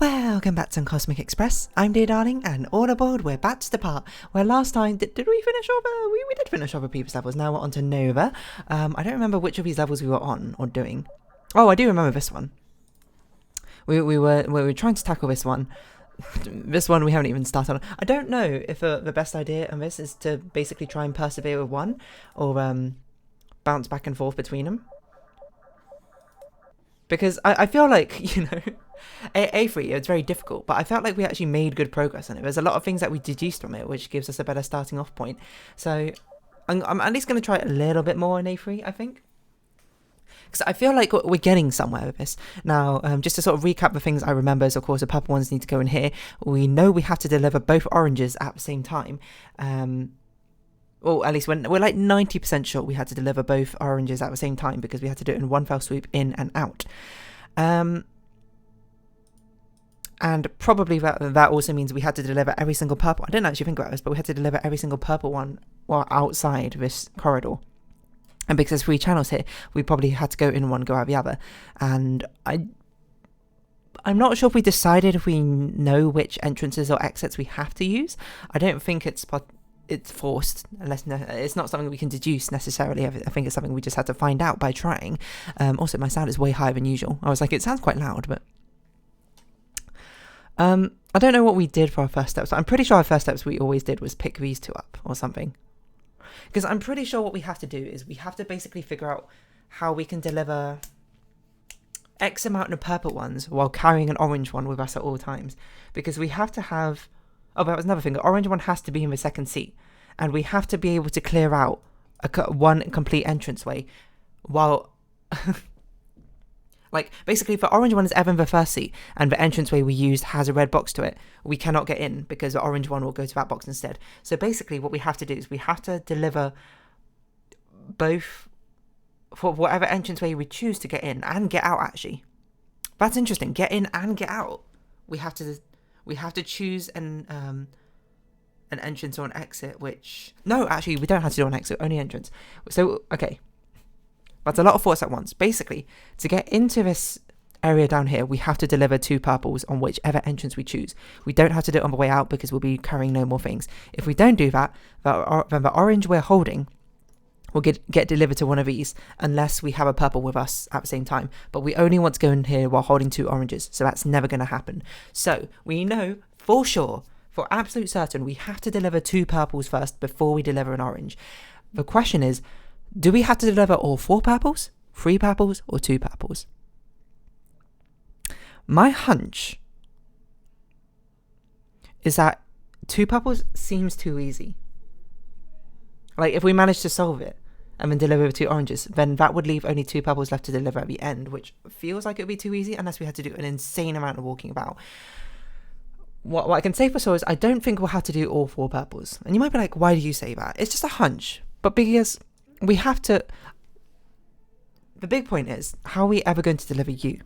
Welcome back to Cosmic Express. I'm Dear Darling, and all aboard, we're back to the part where last time, did we finish over? We did finish over previous levels. Now we're on to Nova. I don't remember which of these levels we were on or doing. Oh, I do remember this one. We were trying to tackle this one. This one we haven't even started on. I don't know if the best idea on this is to basically try and persevere with one, or bounce back and forth between them. Because I feel like, you know, A3, it's very difficult, but I felt like we actually made good progress on it. There's a lot of things that we deduced from it, which gives us a better starting off point. So I'm at least going to try it a little bit more in A3, I think. Because I feel like we're getting somewhere with this. Now, just to sort of recap the things I remember is, of course, the purple ones need to go in here. We know we have to deliver both oranges at the same time. Or at least we're like 90% sure we had to deliver both oranges at the same time because we had to do it in one fell swoop, in and out. And probably that also means we had to deliver every single purple. I didn't actually think about this, but we had to deliver every single purple one while outside this corridor. And because there's 3 channels here, we probably had to go in one, go out the other. And I'm not sure if we decided if we know which entrances or exits we have to use. I don't think it's forced, unless it's not something we can deduce necessarily. I think it's something we just had to find out by trying. Also, my sound is way higher than usual. I was like, it sounds quite loud, but I don't know what we did for our first steps. I'm pretty sure our first steps we always did was pick these 2 up or something. Because I'm pretty sure what we have to do is we have to basically figure out how we can deliver X amount of purple ones while carrying an orange one with us at all times. Because we have to have... Oh, that was another thing. The orange one has to be in the second seat. And we have to be able to clear out one complete entranceway while... Like, basically, if the orange one is ever in the first seat and the entranceway we used has a red box to it, we cannot get in because the orange one will go to that box instead. So basically, what we have to do is we have to deliver both for whatever entranceway we choose to get in and get out, actually. That's interesting. Get in and get out. We have to choose an entrance or an exit, which... No, actually, we don't have to do an exit, only entrance. So, okay. That's a lot of thoughts at once. Basically, to get into this area down here, we have to deliver 2 purples on whichever entrance we choose. We don't have to do it on the way out because we'll be carrying no more things. If we don't do that, then the orange we're holding will get delivered to one of these unless we have a purple with us at the same time. But we only want to go in here while holding 2 oranges, so that's never going to happen. So we know for sure, for absolute certain, we have to deliver 2 purples first before we deliver an orange. The question is, do we have to deliver all 4 purples, 3 purples, or 2 purples? My hunch is that 2 purples seems too easy. Like, if we manage to solve it and then deliver 2 oranges, then that would leave only 2 purples left to deliver at the end, which feels like it would be too easy unless we had to do an insane amount of walking about. What I can say for sure is I don't think we'll have to do all 4 purples. And you might be like, why do you say that? It's just a hunch. But because... we have to... The big point is, how are we ever going to deliver you?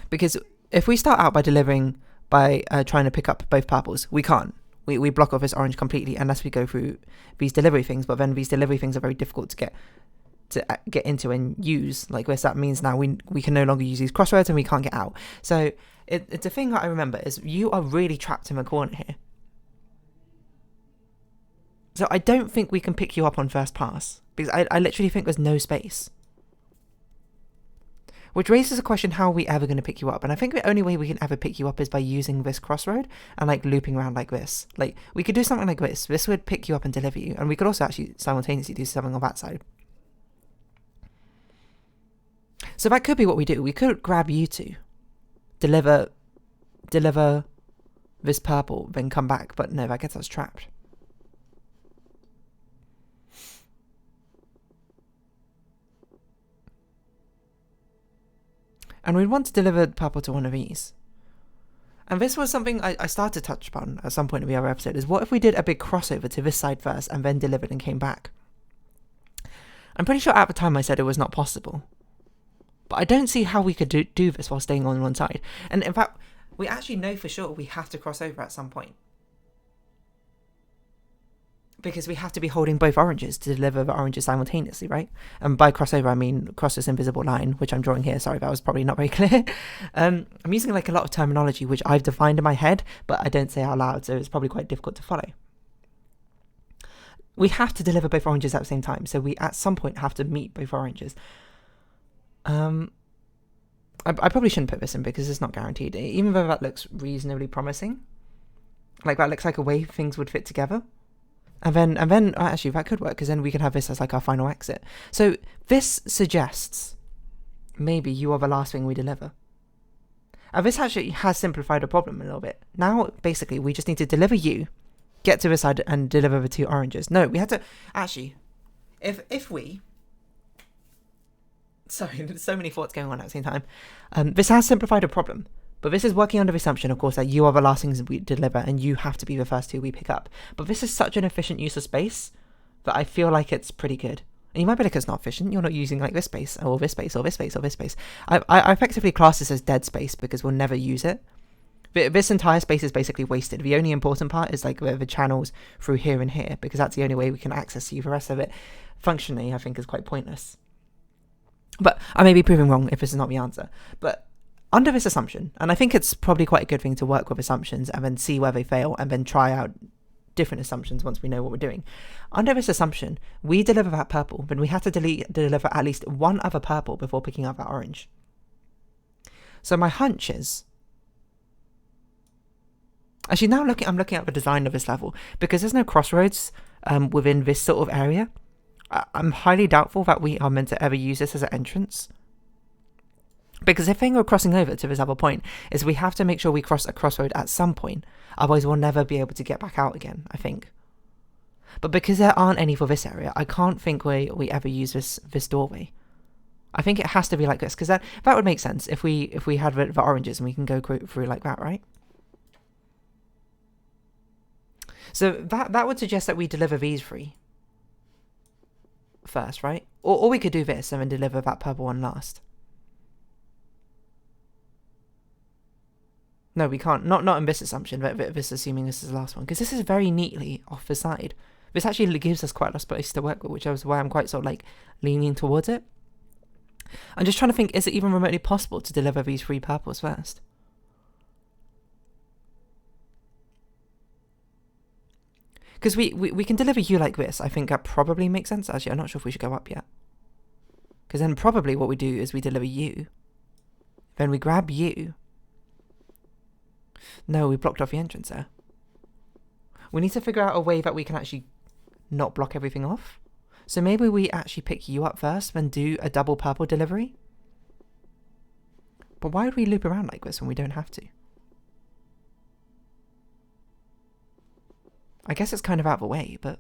Because if we start out by delivering, by trying to pick up both purples, we can't. We block off this orange completely unless we go through these delivery things, but then these delivery things are very difficult to get into and use. Like this, that means now we can no longer use these crossroads and we can't get out. So it's a thing that I remember is you are really trapped in the corner here. So I don't think we can pick you up on first pass, because I literally think there's no space. Which raises a question, how are we ever going to pick you up? And I think the only way we can ever pick you up is by using this crossroad and like looping around like this. Like, we could do something like this. This would pick you up and deliver you. And we could also actually simultaneously do something on that side. So that could be what we do. We could grab you 2, deliver this purple, then come back. But no, that gets us trapped. And we'd want to deliver purple to one of these. And this was something I started to touch upon at some point in the other episode, is what if we did a big crossover to this side first and then delivered and came back? I'm pretty sure at the time I said it was not possible. But I don't see how we could do this while staying on one side. And in fact, we actually know for sure we have to cross over at some point. because we have to be holding both oranges to deliver the oranges simultaneously, right? And by crossover, I mean cross this invisible line, which I'm drawing here. Sorry, that was probably not very clear. I'm using like a lot of terminology, which I've defined in my head, but I don't say out loud, so it's probably quite difficult to follow. We have to deliver both oranges at the same time, so we at some point have to meet both oranges. I probably shouldn't put this in because it's not guaranteed, even though that looks reasonably promising. Like, that looks like a way things would fit together. And then actually that could work, because then we can have this as like our final exit. So this suggests maybe you are the last thing we deliver. And this actually has simplified the problem a little bit. Now, basically, we just need to deliver you, get to the side, and deliver the two oranges. No, we had to... Actually, if we... Sorry, there's so many thoughts going on at the same time. This has simplified a problem. But this is working under the assumption, of course, that you are the last things we deliver and you have to be the first two we pick up. But this is such an efficient use of space that I feel like it's pretty good. And you might be like, it's not efficient. You're not using like this space or this space or this space or this space. I effectively class this as dead space because we'll never use it. This entire space is basically wasted. The only important part is like the channels through here and here, because that's the only way we can access you. The rest of it, functionally, I think is quite pointless. But I may be proving wrong if this is not the answer. But under this assumption, and I think it's probably quite a good thing to work with assumptions and then see where they fail and then try out different assumptions once we know what we're doing. Under this assumption, we deliver that purple, then we have to deliver at least one other purple before picking up that orange. So my hunch is... Actually, now I'm looking at the design of this level, because there's no crossroads within this sort of area. I'm highly doubtful that we are meant to ever use this as an entrance. Because the thing we're crossing over to this other point is we have to make sure we cross a crossroad at some point. Otherwise, we'll never be able to get back out again, I think. But because there aren't any for this area, I can't think we ever use this doorway. I think it has to be like this, because that would make sense if we had the oranges and we can go through like that, right? So that would suggest that we deliver these three first, right? Or we could do this and then deliver that purple one last. No, we can't. Not in this assumption, but this assuming this is the last one. Because this is very neatly off the side. This actually gives us quite a lot of space to work with, which is why I'm quite sort of like leaning towards it. I'm just trying to think, is it even remotely possible to deliver these three purples first? Because we can deliver you like this. I think that probably makes sense. Actually, I'm not sure if we should go up yet. Because then probably what we do is we deliver you. Then we grab you. No, we blocked off the entrance there. We need to figure out a way that we can actually not block everything off. So maybe we actually pick you up first, then do a double purple delivery. But why would we loop around like this when we don't have to? I guess it's kind of out of the way, but...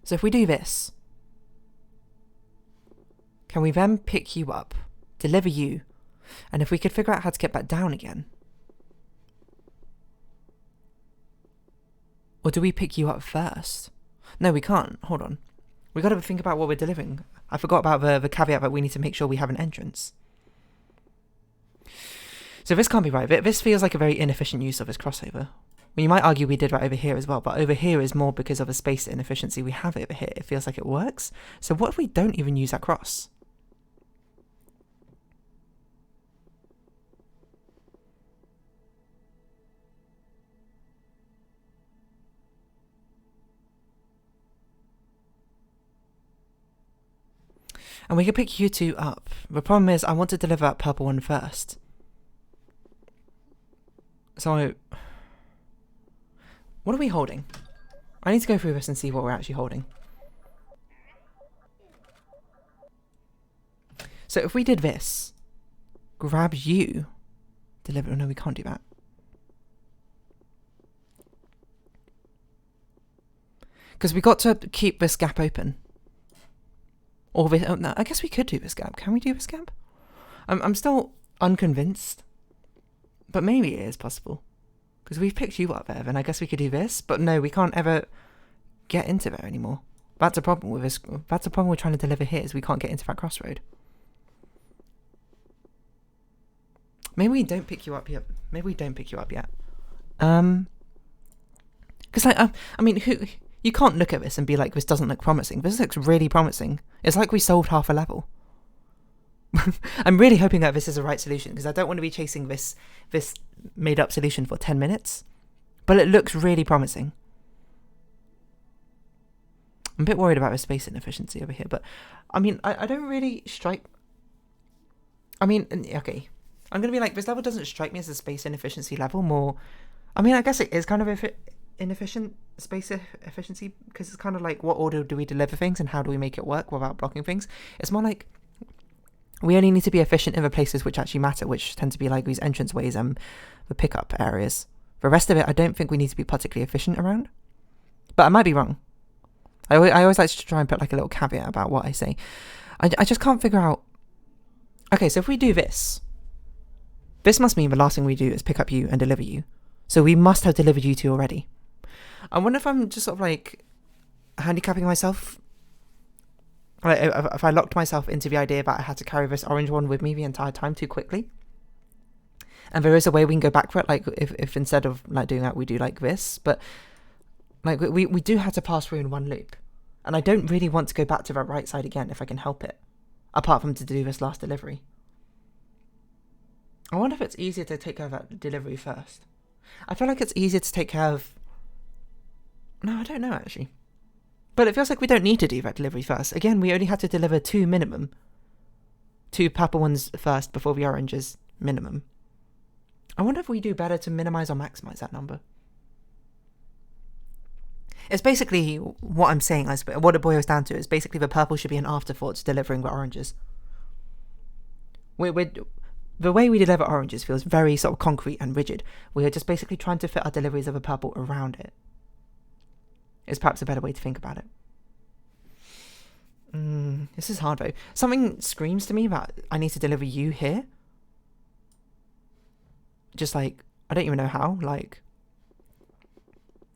So if we do this, can we then pick you up, deliver you, and if we could figure out how to get back down again? Or do we pick you up first? No, we can't. Hold on. We got to think about what we're delivering. I forgot about the caveat that we need to make sure we have an entrance. So this can't be right. This feels like a very inefficient use of this crossover. Well, you might argue we did that over here as well, but over here is more because of a space inefficiency we have over here. It feels like it works. So what if we don't even use that cross? And we can pick you two up. The problem is I want to deliver that purple one first. So, what are we holding? I need to go through this and see what we're actually holding. So if we did this, grab you, deliver... Oh, no, we can't do that. Because we got to keep this gap open. Or this... Oh, no, I guess we could do this gap. Can we do this gap? I'm still unconvinced. But maybe it is possible. Because we've picked you up there, then I guess we could do this. But no, we can't ever get into there anymore. That's a problem with this. That's a problem we're trying to deliver here, is we can't get into that crossroad. Maybe we don't pick you up yet. Maybe we don't pick you up yet. Because I mean, you can't look at this and be like, this doesn't look promising. This looks really promising. It's like we solved half a level. I'm really hoping that this is the right solution, because I don't want to be chasing this made up solution for 10 minutes. But it looks really promising. I'm a bit worried about the space inefficiency over here, but I mean, I don't really strike. I mean, okay, I'm gonna be like, this level doesn't strike me as a space inefficiency level. More, I mean, I guess it is kind of inefficient space efficiency, because it's kind of like, what order do we deliver things and how do we make it work without blocking things? It's more like we only need to be efficient in the places which actually matter, which tend to be like these entranceways and the pickup areas. The rest of it, I don't think we need to be particularly efficient around, but I might be wrong. I always like to try and put like a little caveat about what I say. I just can't figure out. Okay, so if we do this must mean the last thing we do is pick up you and deliver you. So we must have delivered you two already. I wonder if I'm just sort of like handicapping myself. Like, if I locked myself into the idea that I had to carry this orange one with me the entire time too quickly. And there is a way we can go back for it, like if instead of like doing that we do like this, but like we do have to pass through in one loop. And I don't really want to go back to that right side again if I can help it, apart from to do this last delivery. I wonder if it's easier to take care of that delivery first. I feel like it's easier to take care of... No, I don't know actually. But it feels like we don't need to do that delivery first. Again, we only had to deliver 2 minimum. 2 purple ones first before the oranges minimum. I wonder if we do better to minimize or maximize that number. It's basically what I'm saying, what it boils down to is basically the purple should be an afterthought to delivering the oranges. The way we deliver oranges feels very sort of concrete and rigid. We're just basically trying to fit our deliveries of a purple around it. Is perhaps a better way to think about it. This is hard though. Something screams to me that I need to deliver you here. Just like, I don't even know how, like...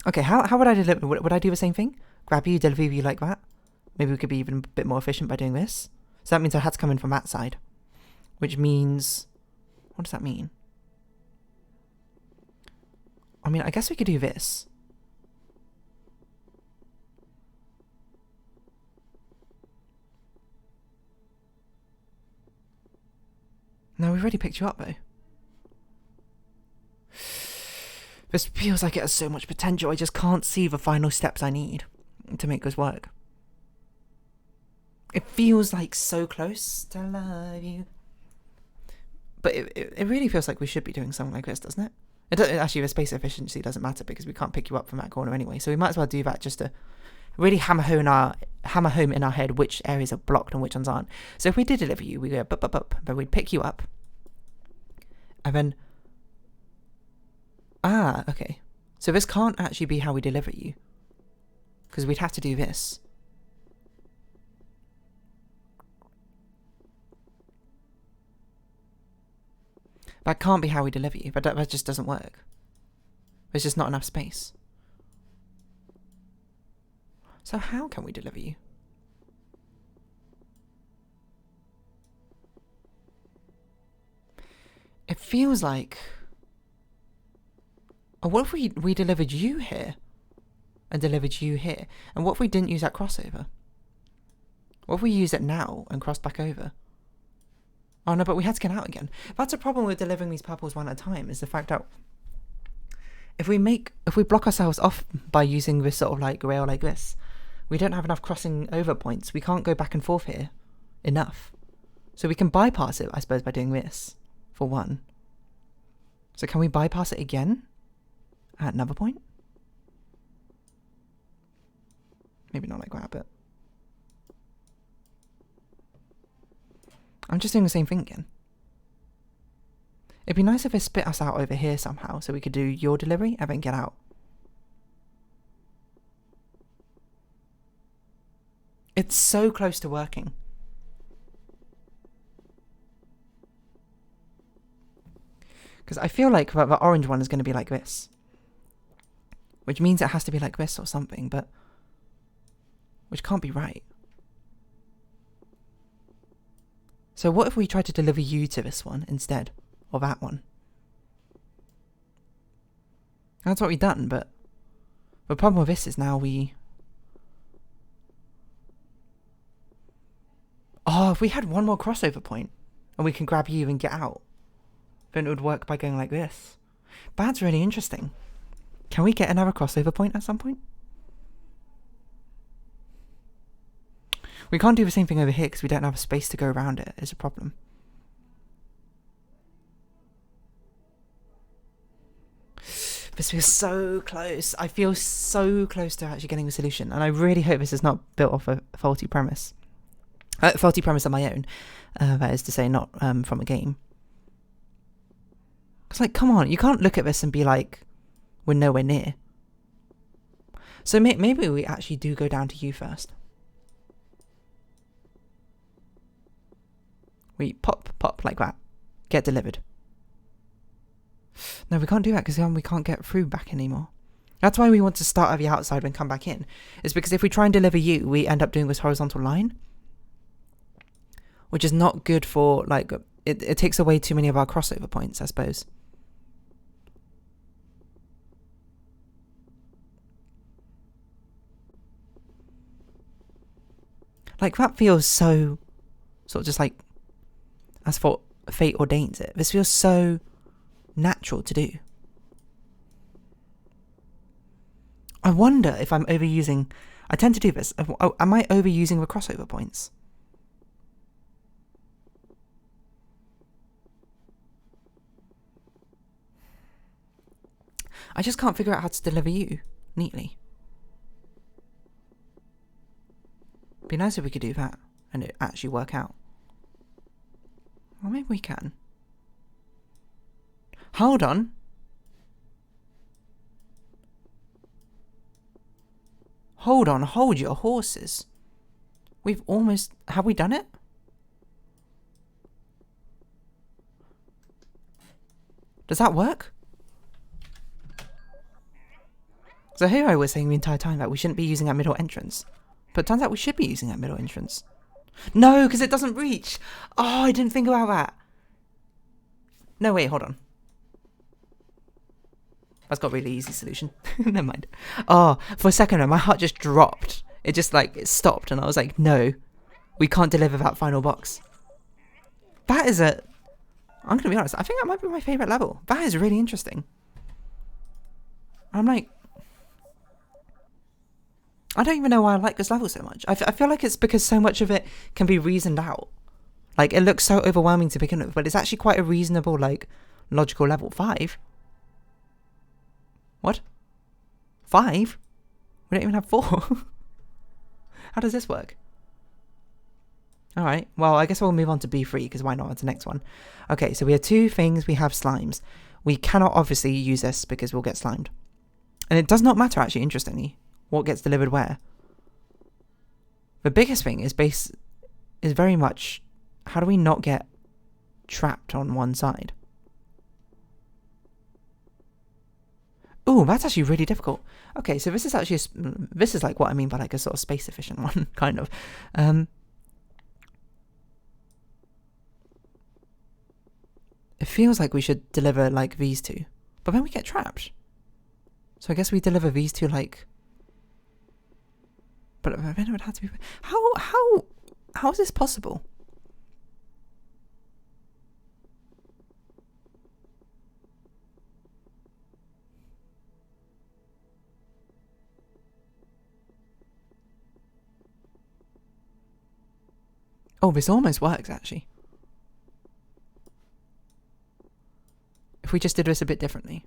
Okay, how would I deliver? Would I do the same thing? Grab you, deliver you like that? Maybe we could be even a bit more efficient by doing this. So that means I had to come in from that side. Which means... What does that mean? I mean, I guess we could do this. No, we've already picked you up though. This feels like it has so much potential. I just can't see the final steps I need to make this work. It feels like so close to love you. But it really feels like we should be doing something like this, doesn't it? Actually, the space efficiency doesn't matter because we can't pick you up from that corner anyway. So we might as well do that just to really hammer home in our head which areas are blocked and which ones aren't. So if we did deliver you, we go up, but we'd pick you up. And then... Ah, okay. So this can't actually be how we deliver you. Because we'd have to do this. That can't be how we deliver you. But that just doesn't work. There's just not enough space. So how can we deliver you? It feels like... Oh, what if we delivered you here? And delivered you here? And what if we didn't use that crossover? What if we used it now and crossed back over? Oh no, but we had to get out again. That's a problem with delivering these purples one at a time, is the fact that if we block ourselves off by using this sort of like rail like this, we don't have enough crossing over points. We can't go back and forth here enough. So we can bypass it, I suppose, by doing this, for one. So can we bypass it again? At another point? Maybe not like that, but... I'm just doing the same thing again. It'd be nice if it split us out over here somehow, so we could do your delivery and then get out. It's so close to working. Because I feel like the orange one is going to be like this. Which means it has to be like this or something, but... Which can't be right. So what if we try to deliver you to this one instead? Or that one? That's what we've done, but The problem with this is now we... Oh, if we had one more crossover point and we can grab you and get out, then it would work by going like this. But that's really interesting. Can we get another crossover point at some point? We can't do the same thing over here because we don't have a space to go around it. It's a problem. This feels so close. I feel so close to actually getting a solution. And I really hope this is not built off a faulty premise. Faulty premise on my own. That is to say, not from a game. It's like, come on. You can't look at this and be like, we're nowhere near. So maybe we actually do go down to you first. We pop like that. Get delivered. No, we can't do that because then we can't get through back anymore. That's why we want to start at the outside and come back in. It's because if we try and deliver you, we end up doing this horizontal line. Which is not good for, like, it takes away too many of our crossover points, I suppose. Like, that feels so, sort of just like, as for fate ordains it. This feels so natural to do. I wonder if I'm overusing... I tend to do this. Am I overusing the crossover points? I just can't figure out how to deliver you neatly. Be nice if we could do that and it actually work out. Well, maybe we can. Hold on. Hold on, hold your horses. We've almost... Have we done it? Does that work? So here I was saying the entire time that we shouldn't be using that middle entrance. But it turns out we should be using that middle entrance. No, because it doesn't reach. Oh, I didn't think about that. No, wait, hold on. That's got a really easy solution. Never mind. Oh, for a second, my heart just dropped. It just, like, it stopped. And I was like, no, we can't deliver that final box. That is a... I'm going to be honest. I think that might be my favourite level. That is really interesting. I'm like... I don't even know why I like this level so much. I feel like it's because so much of it can be reasoned out. Like, it looks so overwhelming to begin with, but it's actually quite a reasonable, like, logical level. 5? What? 5? We don't even have 4. How does this work? Alright, well, I guess we'll move on to B3, because why not? It's the next one. Okay, so we have 2 things. We have slimes. We cannot obviously use this because we'll get slimed. And it does not matter, actually, interestingly, what gets delivered where. The biggest thing is very much, how do we not get trapped on one side? Oh, that's actually really difficult. Okay, so this is actually, this is like what I mean by like a sort of space efficient one, kind of. It feels like we should deliver like these 2, but then we get trapped. So I guess we deliver these 2 like... But then it would have to be... How is this possible? Oh, this almost works, actually. If we just did this a bit differently.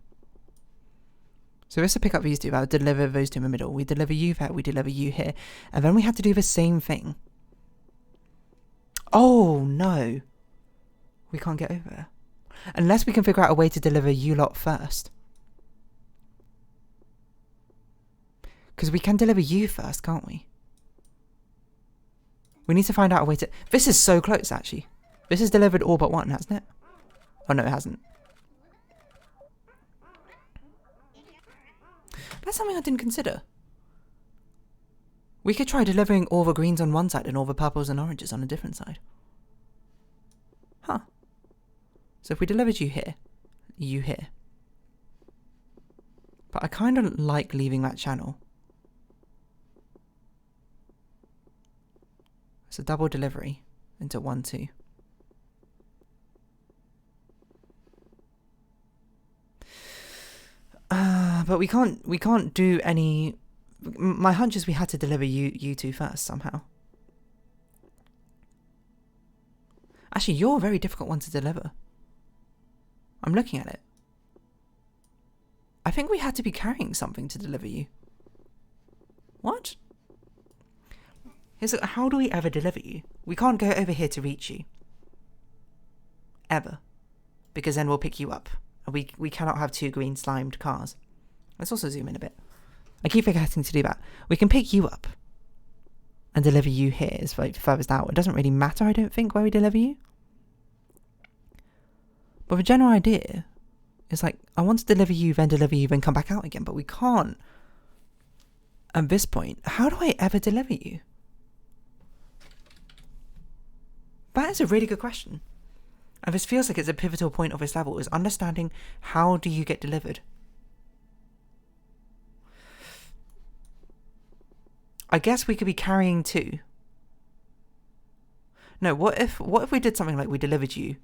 So this will pick up these 2, that would deliver those 2 in the middle. We deliver you there, we deliver you here. And then we have to do the same thing. Oh, no. We can't get over there. Unless we can figure out a way to deliver you lot first. Because we can deliver you first, can't we? We need to find out a way to... This is so close, actually. This has delivered all but 1, hasn't it? Oh, no, it hasn't. That's something I didn't consider. We could try delivering all the greens on one side and all the purples and oranges on a different side. Huh. So if we delivered you here. But I kind of like leaving that channel. It's a double delivery into 1, 2. But we can't do any. My hunch is we had to deliver you two first somehow. Actually, you're a very difficult one to deliver. I'm looking at it. I think we had to be carrying something to deliver you. What? How do we ever deliver you? We can't go over here to reach you. Ever. Because then we'll pick you up. We cannot have 2 green slimed cars. Let's also zoom in a bit. I keep forgetting to do that. We can pick you up and deliver you here is like furthest out. It doesn't really matter, I don't think, where we deliver you. But the general idea is like, I want to deliver you, then come back out again. But we can't. At this point, how do I ever deliver you? That is a really good question. And this feels like it's a pivotal point of this level, is understanding how do you get delivered. I guess we could be carrying 2. No, what if we did something like we delivered you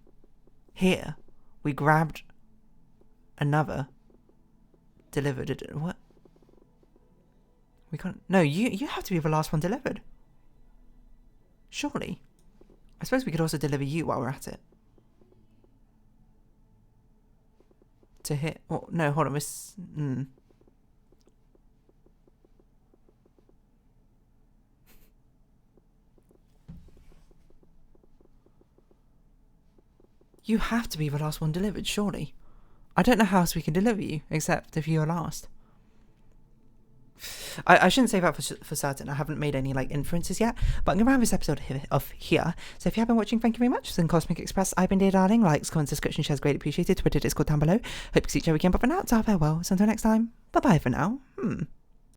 here, we grabbed another, delivered it. What? We can't. No, you have to be the last one delivered. Surely. I suppose we could also deliver you while we're at it. To hit. Oh, no, hold on. You have to be the last one delivered, surely. I don't know how else we can deliver you, except if you're last. I shouldn't say that for certain. I haven't made any inferences yet, but I'm going to round this episode here. So if you have been watching, thank you very much. Then Cosmic Express, I've been Dear Darling. Likes, comments, subscription, shares greatly appreciated. Twitter, Discord down below. Hope to see each other again, but for now, it's our farewell. So until next time, bye bye for now.